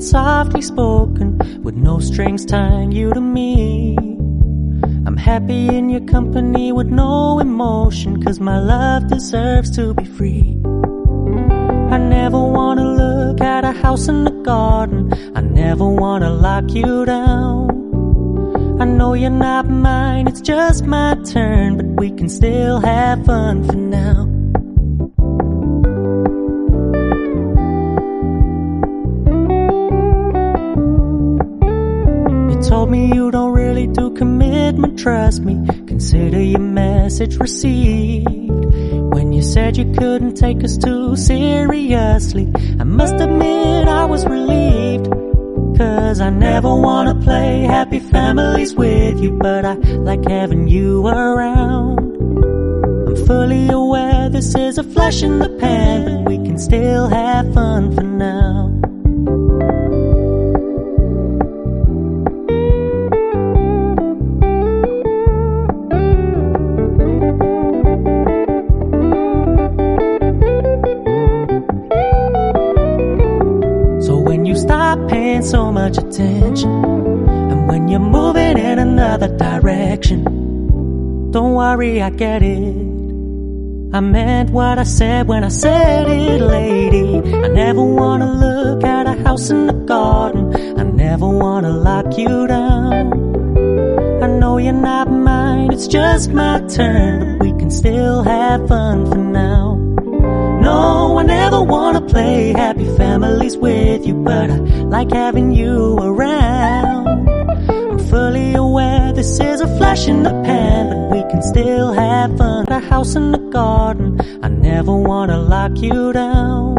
softly spoken, with no strings tying you to me. I'm happy in your company with no emotion, 'cause my love deserves to be free. I never wanna look at a house in the garden, I never wanna lock you down. I know you're not mine, it's just my turn, but we can still have fun for now. You told me you don't really do commitment, trust me, consider your message received. When you said you couldn't take us too seriously, I must admit I was relieved. 'Cause I never wanna play happy families with you, but I like having you around. I'm fully aware this is a flash in the pan, but we can still have fun for now. Stop paying so much attention, and when you're moving in another direction, don't worry, I get it. I meant what I said when I said it, lady. I never wanna look at a house in the garden, I never wanna lock you down. I know you're not mine, it's just my turn, but we can still have fun for now. No, I never wanna play happy families with you, but I like having you around. I'm fully aware this is a flash in the pan, but we can still have fun. A house in the garden, I never wanna lock you down.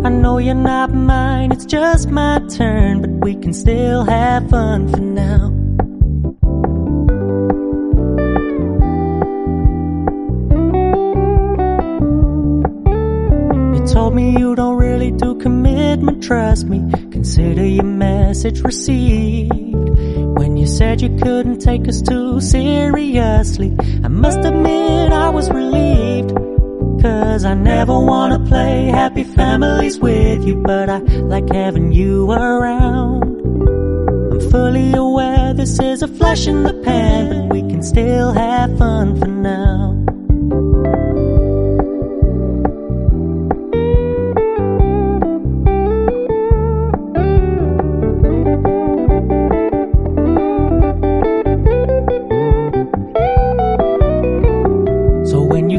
I know you're not mine, it's just my turn, but we can still have fun for now. Told me you don't really do commitment, trust me, consider your message received. When you said you couldn't take us too seriously, I must admit I was relieved. 'Cause I never wanna play happy families with you, but I like having you around. I'm fully aware this is a flash in the pan, but we can still have fun for now.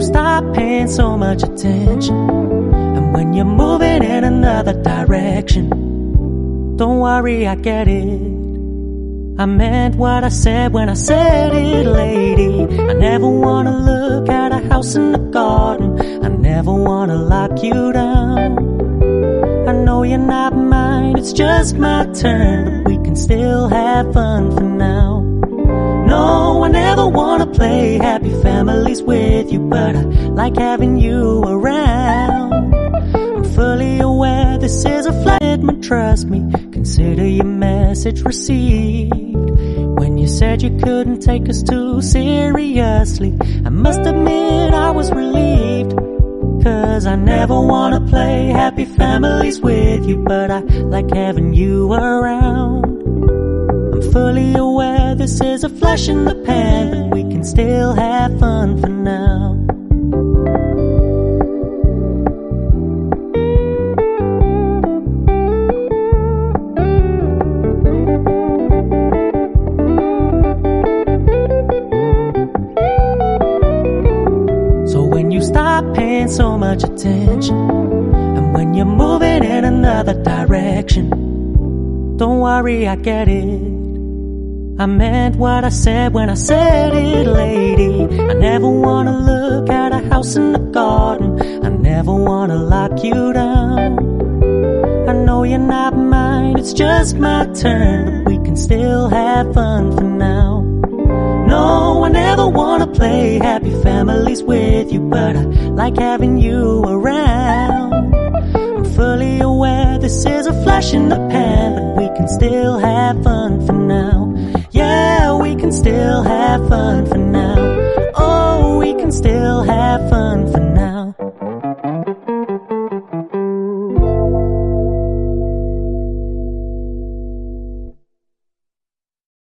Stop paying so much attention, and when you're moving in another direction, don't worry, I get it. I meant what I said when I said it, lady. I never wanna look at a house in the garden, I never wanna lock you down. I know you're not mine, it's just my turn, but we can still have fun for now. No, I never wanna play happy families with you, but I like having you around. I'm fully aware this is a flatment, trust me, consider your message received. When you said you couldn't take us too seriously, I must admit I was relieved. 'Cause I never wanna play happy families with you, but I like having you around. I'm fully aware this is a flash in the pan, but we can still have fun for now. So when you stop paying so much attention, and when you're moving in another direction, don't worry, I get it. I meant what I said when I said it, lady. I never wanna look at a house in the garden, I never wanna lock you down. I know you're not mine, it's just my turn, but we can still have fun for now. No, I never wanna play happy families with you, but I like having you around. I'm fully aware this is a flash in the pan, but we can still have fun for now. Yeah, we can still have fun for now. Oh, we can still have fun for now.